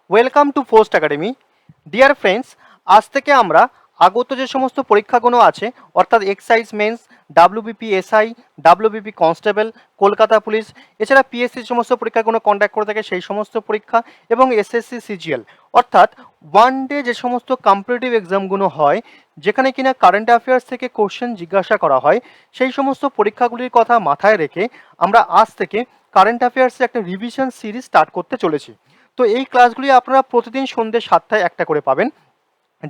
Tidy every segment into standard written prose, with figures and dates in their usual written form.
Welcome to Post Academy. Dear friends, আজ থেকে আমরা আগত যে সমস্ত পরীক্ষাগুলো আছে অর্থাৎ excise mains, WBP SI, WBP constable, Kolkata police, এছাড়া পিএসসি সমস্ত পরীক্ষাগুলো কন্ডাক্ট করে থাকে সেই সমস্ত পরীক্ষা এবং এসএসসি সিজিএল অর্থাৎ ওয়ান ডে যে সমস্ত কম্পিটিটিভ এক্সামগুলো হয় যেখানে কিনা কারেন্ট অ্যাফেয়ার্স থেকে কোশ্চেন জিজ্ঞাসা করা হয় সেই সমস্ত পরীক্ষাগুলির কথা মাথায় রেখে আমরা আজ থেকে কারেন্ট অ্যাফেয়ার্সের একটা রিভিশন সিরিজ স্টার্ট করতে চলেছি। তো এই ক্লাসগুলি আপনারা প্রতিদিন সন্ধ্যে 7টায় একটা করে পাবেন,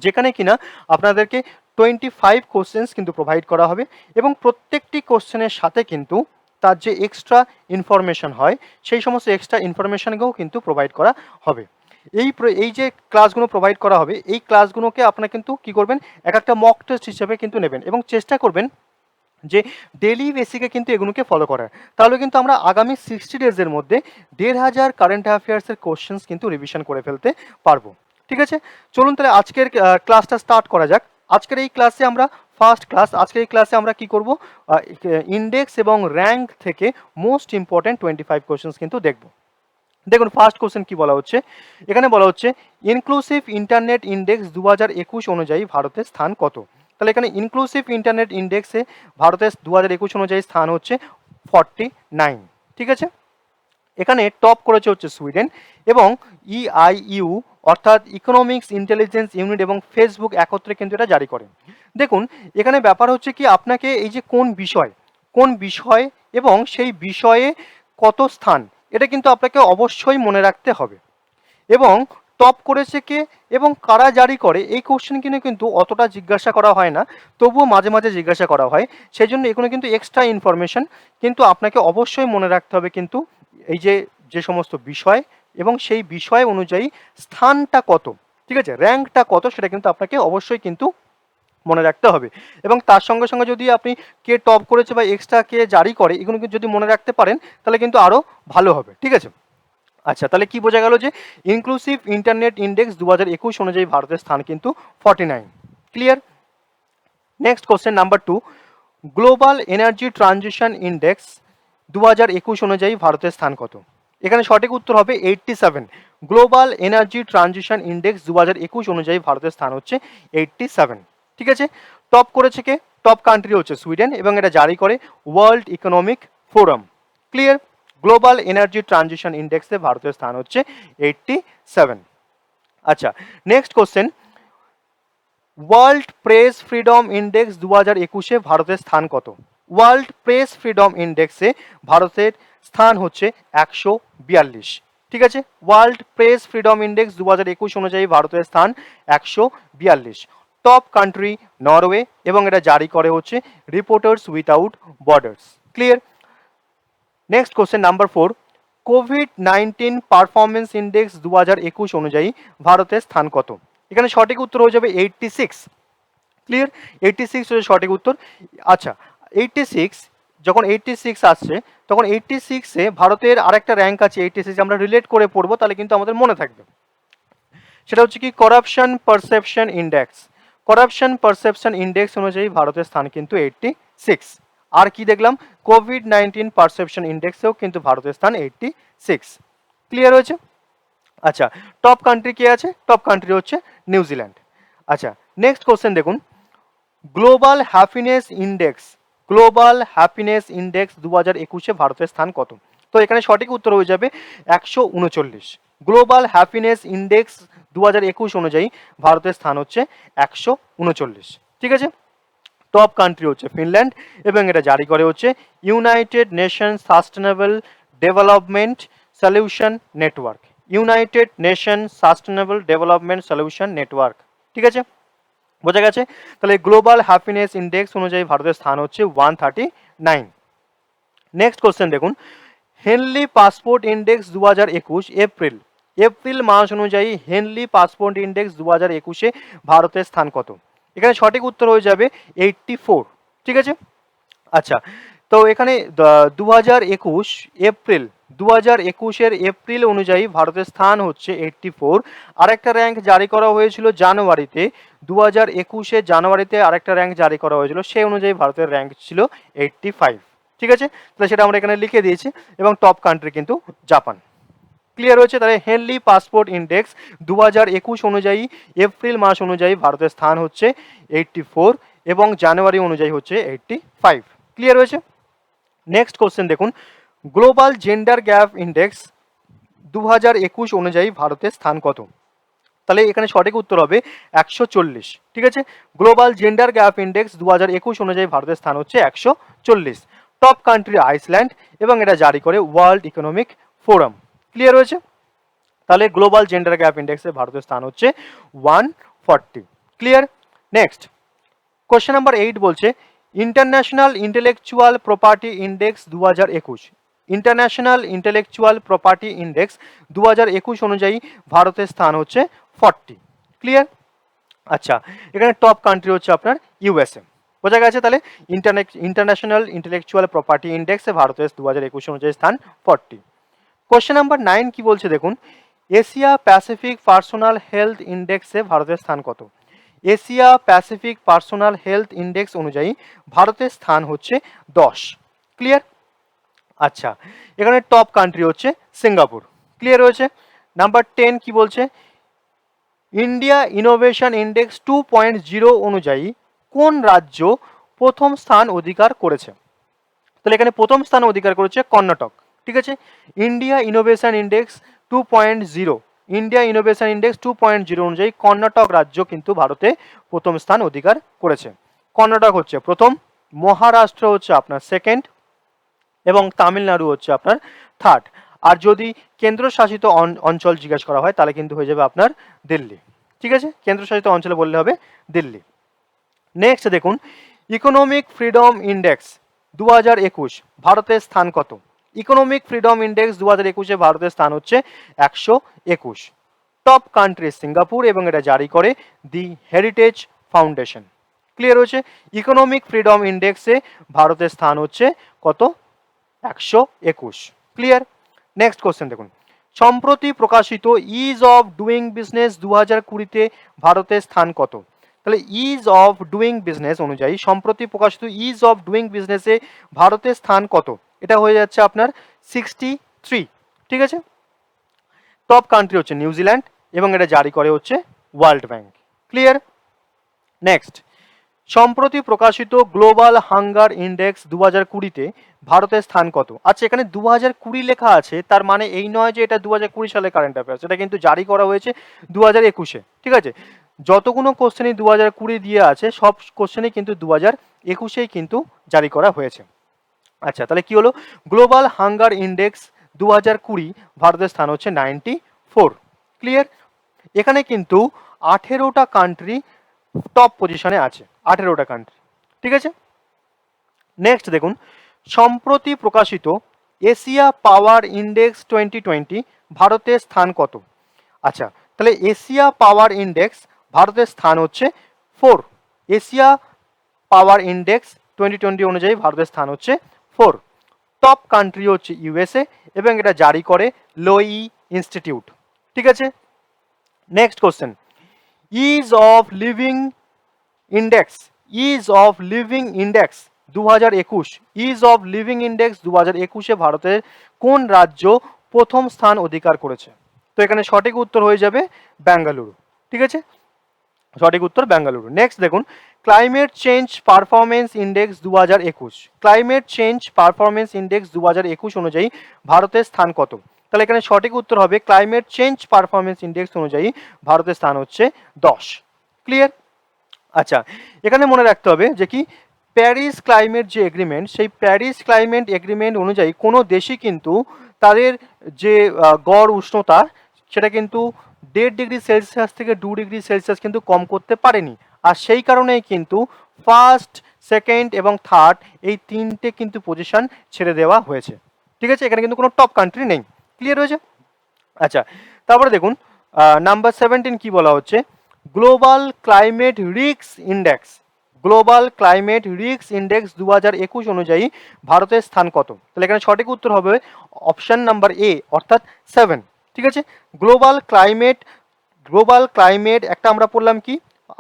যেখানে কিনা আপনাদেরকে 25 কোশ্চেন্স কিন্তু প্রোভাইড করা হবে এবং প্রত্যেকটি কোশ্চেনের সাথে কিন্তু তার যে এক্সট্রা ইনফরমেশন হয় সেই সমস্ত এক্সট্রা ইনফরমেশনকেও কিন্তু প্রোভাইড করা হবে। এই যে ক্লাসগুলো প্রোভাইড করা হবে এই ক্লাসগুলোকে আপনারা কিন্তু কি করবেন, এক একটা মক টেস্ট হিসেবে কিন্তু নেবেন এবং চেষ্টা করবেন যে ডেলি বেসিকে কিন্তু এগুলোকে ফলো করার। তাহলে কিন্তু আমরা আগামী 60 ডেজের মধ্যে 1500 কারেন্ট অ্যাফেয়ার্সের কোশ্চেন্স কিন্তু রিভিশন করে ফেলতে পারবো। ঠিক আছে, চলুন তাহলে আজকের ক্লাসটা স্টার্ট করা যাক। আজকের এই ক্লাসে আমরা ফার্স্ট ক্লাস, আজকের এই ক্লাসে আমরা কি করব, ইন্ডেক্স এবং র্যাঙ্ক থেকে মোস্ট ইম্পর্টেন্ট 25 কোশ্চেন্স কিন্তু দেখব। দেখুন ফার্স্ট কোশ্চেন কি বলা হচ্ছে, এখানে বলা হচ্ছে ইনক্লুসিভ ইন্টারনেট ইন্ডেক্স 2021 অনুযায়ী ভারতের স্থান কত। তাহলে এখানে ইনক্লুসিভ ইন্টারনেট ইন্ডেক্সে ভারতের 2021 অনুযায়ী স্থান হচ্ছে 49। ঠিক আছে, এখানে টপ করেছে হচ্ছে সুইডেন এবং ইআইইউ অর্থাৎ ইকোনমিক্স ইন্টেলিজেন্স ইউনিট এবং ফেসবুক একত্রে কিন্তু এটা জারি করে। দেখুন এখানে ব্যাপার হচ্ছে কি, আপনাকে এই যে কোন বিষয় এবং সেই বিষয়ে কত স্থান, এটা কিন্তু আপনাকে অবশ্যই মনে রাখতে হবে। এবং টপ করেছে কে এবং কারা জারি করে, এই কোশ্চেন কিন্তু অতটা জিজ্ঞাসা করা হয় না, তবুও মাঝে মাঝে জিজ্ঞাসা করা হয়। সেই জন্য এখানে কিন্তু এক্সট্রা ইনফরমেশন কিন্তু আপনাকে অবশ্যই মনে রাখতে হবে কিন্তু এই যে সমস্ত বিষয় এবং সেই বিষয় অনুযায়ী স্থানটা কত, ঠিক আছে, র্যাঙ্কটা কত, সেটা কিন্তু আপনাকে অবশ্যই কিন্তু মনে রাখতে হবে। এবং তার সঙ্গে সঙ্গে যদি আপনি কে টপ করেছে বা এক্সট্রা কে জারি করে এগুলো কিন্তু যদি মনে রাখতে পারেন তাহলে কিন্তু আরও ভালো হবে। ঠিক আছে, আচ্ছা তাহলে কি বোঝা গেল যে ইনক্লুসিভ ইন্টারনেট ইন্ডেক্স 2021 অনুযায়ী ভারতের স্থান কিন্তু 49। Clear. Next question number 2, global energy transition index 2021 অনুযায়ী ভারতের স্থান কত। এখানে সঠিক উত্তর হবে 87। গ্লোবাল এনার্জি ট্রানজিশন ইন্ডেক্স 2021 অনুযায়ী ভারতের স্থান হচ্ছে 87। ঠিক আছে, টপ করেছে কে, টপ কান্ট্রি হচ্ছে সুইডেন এবং এটা জারি করে World Economic Forum. Clear. Global energy transition ইন্ডেক্সে ভারতের স্থান হচ্ছে 87। আচ্ছা next question, World Press Freedom Index 2021-এ ভারতের স্থান কত। ওয়ার্ল্ড প্রেস ফ্রিডম ইন্ডেক্সে ভারতের স্থান হচ্ছে 142। ঠিক আছে, ওয়ার্ল্ড প্রেস ফ্রিডম ইন্ডেক্স 2021 অনুযায়ী ভারতের স্থান 142। টপ কান্ট্রি নরওয়ে এবং এটা জারি করে হচ্ছে reporters without borders. Clear. Next question number 4, COVID-19 performance index 2021 অনুযায়ী ভারতের স্থান কত। এখানে সঠিক উত্তর হয়ে যাবে 86। ক্লিয়ার, 86 হচ্ছে সঠিক উত্তর। আচ্ছা 86, যখন 86 আসছে তখন 86-এ ভারতের আরেকটা র্যাঙ্ক আছে 86, আমরা রিলেট করে পড়বো তাহলে কিন্তু আমাদের মনে থাকবে। সেটা হচ্ছে কি corruption perception index. Corruption perception index অনুযায়ী ভারতের স্থান কিন্তু 86। আর কি দেখলাম, কোভিড-19 পারসেপশন ইন্ডেক্সেও কিন্তু ভারতের স্থান 86। ক্লিয়ার হয়েছে। আচ্ছা টপ কান্ট্রি কে আছে, টপ কান্ট্রি হচ্ছে নিউজিল্যান্ড। আচ্ছা নেক্সট কোশ্চেন দেখুন, global happiness index, global happiness index 2021-এ ভারতের স্থান কত। তো এখানে সঠিক উত্তর হয়ে যাবে 139। গ্লোবাল হ্যাপিনেস ইন্ডেক্স 2021 অনুযায়ী ভারতের স্থান হচ্ছে 139। ঠিক আছে, টপ কান্ট্রি হচ্ছে ফিনল্যান্ড এবং এটা জারি করে হচ্ছে United nation sustainable development solution network. United nation sustainable development solution network. ঠিক আছে, বোঝা গেছে। তাহলে গ্লোবাল হ্যাপিনেস ইন্ডেক্স অনুযায়ী ভারতের স্থান হচ্ছে 139। নেক্সট কোশ্চেন দেখুন, হেনলি পাসপোর্ট ইন্ডেক্স 2021 এপ্রিল মাস অনুযায়ী হেনলি পাসপোর্ট ইন্ডেক্স 2021-এ ভারতের স্থান কত। এখানে সঠিক উত্তর হয়ে যাবে 84। ঠিক আছে, আচ্ছা তো এখানে 2021 এপ্রিল 2021-এর এপ্রিল অনুযায়ী ভারতের স্থান হচ্ছে 84। আরেকটা র্যাঙ্ক জারি করা হয়েছিল জানুয়ারিতে, 2021-এর জানুয়ারিতে আরেকটা র্যাঙ্ক জারি করা হয়েছিল, সেই অনুযায়ী ভারতের র্যাঙ্ক ছিল 85। ঠিক আছে, তাহলে সেটা আমরা এখানে লিখে দিয়েছি এবং টপ কান্ট্রি কিন্তু জাপান। ক্লিয়ার হয়েছে? তাহলে হেনলি পাসপোর্ট ইন্ডেক্স 2021 অনুযায়ী এপ্রিল মাস অনুযায়ী ভারতের স্থান হচ্ছে 84 এবং জানুয়ারি অনুযায়ী হচ্ছে 85। ক্লিয়ার হয়েছে? নেক্সট কোশ্চেন দেখুন, গ্লোবাল জেন্ডার গ্যাপ ইন্ডেক্স 2021 অনুযায়ী ভারতের স্থান কত? তাহলে এখানে সঠিক উত্তর হবে 140। ঠিক আছে, গ্লোবাল জেন্ডার গ্যাপ ইন্ডেক্স 2021 অনুযায়ী ভারতের স্থান হচ্ছে 140। টপ কান্ট্রি আইসল্যান্ড এবং এটা জারি করে ওয়ার্ল্ড ইকোনমিক ফোরাম। ক্লিয়ার হয়েছে? তাহলে গ্লোবাল জেন্ডার গ্যাপ ইন্ডেক্সে ভারতের স্থান হচ্ছে 140। ক্লিয়ার? নেক্সট কোশ্চেন নাম্বার 8 বলছে international intellectual property index 2021, international intellectual property index 2021 অনুযায়ী ভারতের স্থান হচ্ছে 40। ক্লিয়ার? আচ্ছা, এখানে টপ কান্ট্রি হচ্ছে আপনার ইউএসএ। বোঝা গেছে? তাহলে ইন্টারন্যাশনাল ইন্টেলেকচুয়াল প্রপার্টি ইন্ডেক্সে ভারতের 2021 অনুযায়ী স্থান 40। কোশ্চেন নাম্বার 9 কি বলছে দেখুন, এশিয়া প্যাসিফিক পার্সোনাল হেলথ ইন্ডেক্সে ভারতের স্থান কত? Asia Pacific personal health index অনুযায়ী ভারতের স্থান হচ্ছে 10। ক্লিয়ার? আচ্ছা, এখানে টপ কান্ট্রি হচ্ছে সিঙ্গাপুর। ক্লিয়ার হয়েছে? নাম্বার 10 কি বলছে, ইন্ডিয়া ইনোভেশন ইন্ডেক্স 2.0 অনুযায়ী কোন রাজ্য প্রথম স্থান অধিকার করেছে? তাহলে এখানে প্রথম স্থান অধিকার করেছে কর্ণাটক। ঠিক আছে, India innovation index 2.0, India innovation index 2.0 অনুযায়ী কর্ণাটক রাজ্য কিন্তু ভারতে প্রথম স্থান অধিকার করেছে। কর্ণাটক হচ্ছে প্রথম, মহারাষ্ট্র হচ্ছে আপনার সেকেন্ড এবং তামিলনাড়ু হচ্ছে আপনার থার্ড। আর যদি কেন্দ্রশাসিত অঞ্চল জিজ্ঞেস করা হয় তাহলে কিন্তু হয়ে যাবে আপনার দিল্লি। ঠিক আছে, কেন্দ্রশাসিত অঞ্চলে বললে হবে দিল্লি। নেক্সট দেখুন, ইকোনমিক ফ্রিডম ইন্ডেক্স 2021 ভারতের স্থান কত? ইকোনমিক ফ্রিডম ইন্ডেক্স 2021 ভারতের স্থান হচ্ছে 121। টপ কান্ট্রি সিঙ্গাপুর এবং এটা জারি করে দি হেরিটেজ ফাউন্ডেশন। ক্লিয়ার হয়েছে? ইকোনমিক ফ্রিডম ইন্ডেক্সে ভারতের স্থান হচ্ছে কত? 121। ক্লিয়ার? নেক্সট কোশ্চেন দেখুন, সম্প্রতি প্রকাশিত ইজ অফ ডুইং বিজনেস 2020-তে ভারতের স্থান কত? তাহলে ইজ অফ ডুইং বিজনেস অনুযায়ী সম্প্রতি প্রকাশিত ইজ অফ ডুইং বিজনেসে ভারতের স্থান কত? এটা হয়ে যাচ্ছে আপনার 63। ঠিক আছে, টপ কান্ট্রি হচ্ছে নিউজিল্যান্ড এবং এটা জারি করে হচ্ছে ওয়ার্ল্ড ব্যাংক। ক্লিয়ার? নেক্সট, সম্প্রতি প্রকাশিত গ্লোবাল হাঙ্গার ইন্ডেক্স 2020-তে ভারতের স্থান কত? আচ্ছা, এখানে 2020 লেখা আছে, তার মানে এই নয় যে এটা 2020 সালে কারেন্ট অ্যাফেয়ার্স, এটা কিন্তু জারি করা হয়েছে 2021-এ। ঠিক আছে, যতগুলো কোশ্চেনই 2020 দিয়ে আছে সব কোশ্চেনই কিন্তু 2021-এই কিন্তু জারি করা হয়েছে। আচ্ছা, তাহলে কি হলো, গ্লোবাল হাঙ্গার ইন্ডেক্স 2020 ভারতের স্থান হচ্ছে 94। ক্লিয়ার? এখানে কিন্তু 18টা কান্ট্রি টপ পজিশনে আছে, 18টা কান্ট্রি। ঠিক আছে, নেক্সট দেখুন, সম্প্রতি প্রকাশিত এশিয়া পাওয়ার ইন্ডেক্স 2020 ভারতের স্থান কত? আচ্ছা, তাহলে এশিয়া পাওয়ার ইন্ডেক্স ভারতের স্থান হচ্ছে 4। এশিয়া পাওয়ার ইন্ডেক্স 2020 অনুযায়ী ভারতের স্থান হচ্ছে 4। টপ কান্ট্রি হচ্ছে ইউএসএ এবং এটা জারি করে লোই ইনস্টিটিউট। ঠিক আছে, next question, ease of living index, ease of living index 2021, ease of living index 2021-এ ভারতের কোন রাজ্য প্রথম স্থান অধিকার করেছে? তো এখানে সঠিক উত্তর হয়ে যাবে বেঙ্গালুরু। ঠিক আছে, সঠিক উত্তর বেঙ্গালুরু। নেক্সট দেখুন, climate change performance index 2021, climate change performance index 2021 অনুযায়ী ভারতের স্থান কত? তাহলে এখানে সঠিক উত্তর হবে ক্লাইমেট চেঞ্জ পারফরমেন্স ইন্ডেক্স অনুযায়ী ভারতের স্থান হচ্ছে 10। ক্লিয়ার? আচ্ছা, এখানে মনে রাখতে হবে যে কি, প্যারিস ক্লাইমেট যে এগ্রিমেন্ট, সেই প্যারিস ক্লাইমেট এগ্রিমেন্ট অনুযায়ী কোনো দেশই কিন্তু তাদের যে গড় উষ্ণতা সেটা কিন্তু 1.5 ডিগ্রি সেলসিয়াস থেকে 2 ডিগ্রি সেলসিয়াস কিন্তু কম করতে পারেনি। আর সেই কারণেই কিন্তু ফার্স্ট, সেকেন্ড এবং থার্ড এই তিনটে কিন্তু পজিশন ছেড়ে দেওয়া হয়েছে। ঠিক আছে, এখানে কিন্তু কোনো টপ কান্ট্রি নেই। ক্লিয়ার হয়েছে? আচ্ছা, তারপরে দেখুন নাম্বার 17 কি বলা হচ্ছে, global climate risk index, global climate risk index 2021 অনুযায়ী ভারতের স্থান কত? তাহলে এখানে সঠিক উত্তর হবে অপশন নাম্বার এ অর্থাৎ 7। ঠিক আছে, গ্লোবাল ক্লাইমেট একটা আমরা পড়লাম কি,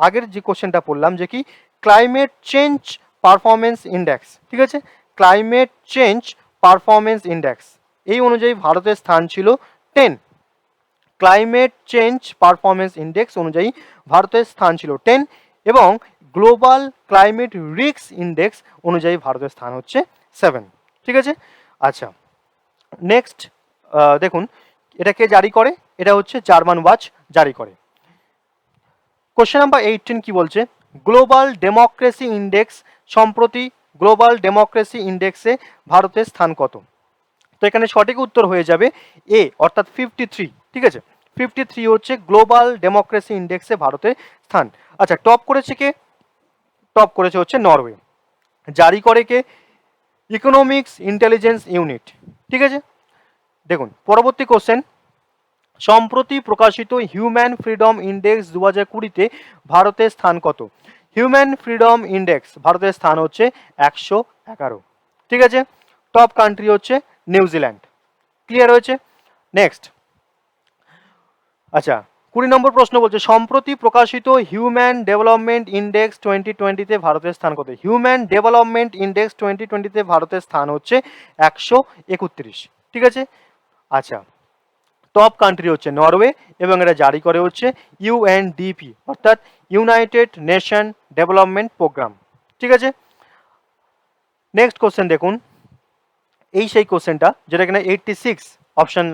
আগের যে কোশ্চেনটা পড়লাম যে কি, ক্লাইমেট চেঞ্জ পারফরমেন্স ইন্ডেক্স। ঠিক আছে, ক্লাইমেট চেঞ্জ পারফরমেন্স ইন্ডেক্স এই অনুযায়ী ভারতের স্থান ছিল 10। ক্লাইমেট চেঞ্জ পারফরমেন্স ইন্ডেক্স অনুযায়ী ভারতের স্থান ছিল 10 এবং গ্লোবাল ক্লাইমেট রিস্ক ইন্ডেক্স অনুযায়ী ভারতের স্থান হচ্ছে 7। ঠিক আছে, আচ্ছা নেক্সট দেখুন এটা কে জারি করে, এটা হচ্ছে জার্মান ওয়াচ জারি করে। কোশ্চেন নাম্বার 18 কি বলছে, গ্লোবাল ডেমোক্রেসি ইন্ডেক্স, সম্প্রতি গ্লোবাল ডেমোক্রেসি ইন্ডেক্সে ভারতের স্থান কত? তো এখানে সঠিক উত্তর হয়ে যাবে এ অর্থাৎ 53। ঠিক আছে, 53 হচ্ছে গ্লোবাল ডেমোক্রেসি ইন্ডেক্সে ভারতের স্থান। আচ্ছা টপ করেছে কে? টপ করেছে হচ্ছে নরওয়ে। জারি করে কে? Economics intelligence unit. ঠিক আছে, দেখুন পরবর্তী কোশ্চেন, সম্প্রতি প্রকাশিত হিউম্যান ফ্রিডম ইন্ডেক্স 2020-তে ভারতের স্থান কত? হিউম্যান ফ্রিডম ইন্ডেক্স ভারতের স্থান হচ্ছে 111। ঠিক আছে, টপ কান্ট্রি হচ্ছে নিউজিল্যান্ড। ক্লিয়ার হয়েছে? নেক্সট, আচ্ছা 20 নম্বর প্রশ্ন বলছে, সম্প্রতি প্রকাশিত হিউম্যান ডেভেলপমেন্ট ইন্ডেক্স 2020-তে ভারতের স্থান কত? হিউম্যান ডেভেলপমেন্ট ইন্ডেক্স 2020-তে ভারতের স্থান হচ্ছে 131। ঠিক আছে, আচ্ছা টপ কান্ট্রি হচ্ছে নরওয়ে এবং এটা জারি করে হচ্ছে ইউএনডিপি অর্থাৎ ইউনাইটেড নেশন ডেভেলপমেন্ট প্রোগ্রাম। ঠিক আছে, নেক্সট কোশ্চেন দেখুন, এই সেই কোশ্চেনটা যেটা এখানে 86 অপশন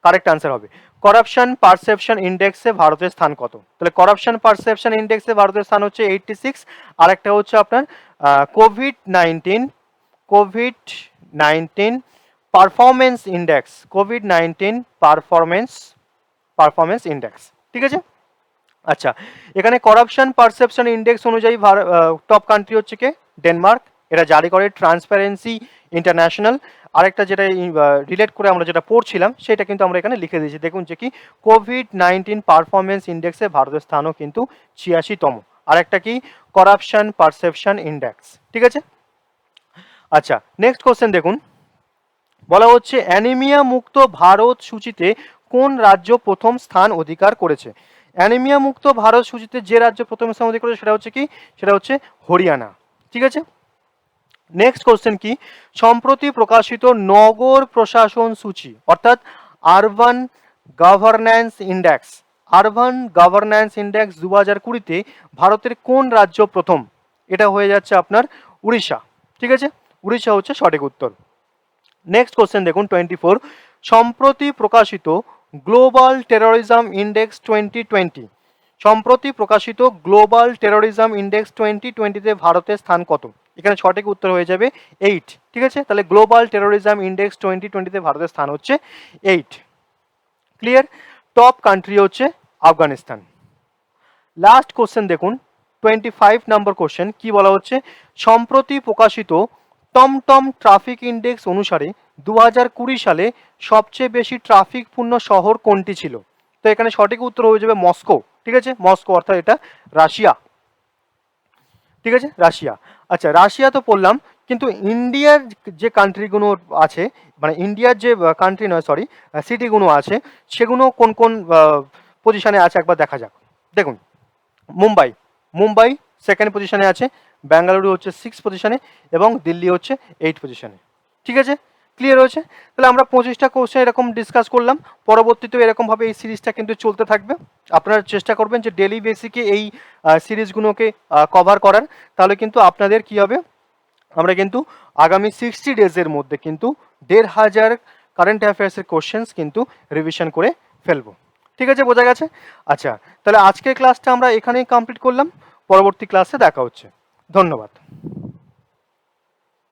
কারেক্ট আনসার হবে। করাপশন পারসেপশন ইন্ডেক্সে ভারতের স্থান কত? তাহলে করাপশন পারসেপশন ইন্ডেক্সে ভারতের স্থান হচ্ছে 86। আর একটা হচ্ছে আপনার COVID-19 performance index, COVID-19 performance index. ঠিক আছে, আচ্ছা এখানে করাপশন পারসেপশন ইন্ডেক্স অনুযায়ী টপ কান্ট্রি হচ্ছে কে? ডেনমার্ক। এটা জারি করে ট্রান্সপারেন্সি ইন্টারন্যাশনাল। আরেকটা যেটা রিলেট করে আমরা যেটা পড়ছিলাম সেটা কিন্তু আমরা এখানে লিখে দিয়েছি, দেখুন যে কি কোভিড-19 পারফরমেন্স ইন্ডেক্সে ভারতের স্থানও কিন্তু 86তম। আরেকটা কি? Corruption perception index. ঠিক আছে, আচ্ছা নেক্সট কোশ্চেন দেখুন, বলা হচ্ছে অ্যানিমিয়া মুক্ত ভারত সূচিতে কোন রাজ্য প্রথম স্থান অধিকার করেছে? অ্যানিমিয়া মুক্ত ভারত সূচিতে যে রাজ্য প্রথম স্থান অধিকার করেছে সেটা হচ্ছে কি? সেটা হচ্ছে হরিয়ানা। ঠিক আছে, নেক্সট কোশ্চেন কি, সম্প্রতি প্রকাশিত নগর প্রশাসন সূচি অর্থাৎ urban governance index, urban governance index 2020-তে ভারতের কোন রাজ্য প্রথম? এটা হয়ে যাচ্ছে আপনার উড়িষ্যা। ঠিক আছে, উড়িষ্যা হচ্ছে সঠিক উত্তর। নেক্সট কোশ্চেন দেখুন 24, সম্প্রতি প্রকাশিত গ্লোবাল টেরোরিজম ইন্ডেক্স 2020, সম্প্রতি প্রকাশিত গ্লোবাল টেরোরিজম ইন্ডেক্স 2020-তে ভারতের স্থান কত? এখানে সঠিক উত্তর হয়ে যাবে 8। ঠিক আছে, তাহলে গ্লোবাল টেরোরিজম ইন্ডেক্স 2020-তে ভারতের স্থান হচ্ছে 8। ক্লিয়ার? টপ কান্ট্রি হচ্ছে আফগানিস্তান। লাস্ট কোশ্চেন দেখুন 25 নম্বর কোশ্চেন, কি বলা হচ্ছে, সম্প্রতি প্রকাশিত টমটম ট্রাফিক ইন্ডেক্স অনুসারে 2020 সালে সবচেয়ে বেশি ট্রাফিক পূর্ণ শহর কোনটি ছিল? তো এখানে সঠিক উত্তর হয়ে যাবে মস্কো। ঠিক আছে, মস্কো অর্থাৎ এটা রাশিয়া। ঠিক আছে, রাশিয়া। আচ্ছা রাশিয়া তো পড়লাম, কিন্তু ইন্ডিয়ার যে কান্ট্রিগুলো আছে, মানে ইন্ডিয়ার যে কান্ট্রি নয় সরি সিটিগুলো আছে, সেগুলো কোন কোন পজিশনে আছে একবার দেখা যাক। দেখুন মুম্বাই, মুম্বাই সেকেন্ড পজিশনে আছে, বেঙ্গালুরু হচ্ছে 6 পজিশনে এবং দিল্লি হচ্ছে 8 পজিশনে। ঠিক আছে, ক্লিয়ার হয়েছে? তাহলে আমরা 25টা কোশ্চেন এরকম ডিসকাস করলাম। পরবর্তীতেও এরকমভাবে এই সিরিজটা কিন্তু চলতে থাকবে। আপনারা চেষ্টা করবেন যে ডেলি বেসিকে এই সিরিজগুলোকে কভার করার, তাহলে কিন্তু আপনাদের কি হবে, আমরা কিন্তু আগামী 60 ডেজের মধ্যে কিন্তু 1500 কারেন্ট অ্যাফেয়ার্সের কোশ্চেন্স কিন্তু রিভিশন করে ফেলবো। ঠিক আছে, বোঝা গেছে? আচ্ছা তাহলে আজকের ক্লাসটা আমরা এখানেই কমপ্লিট করলাম, পরবর্তী ক্লাসে দেখা হচ্ছে। ধন্যবাদ।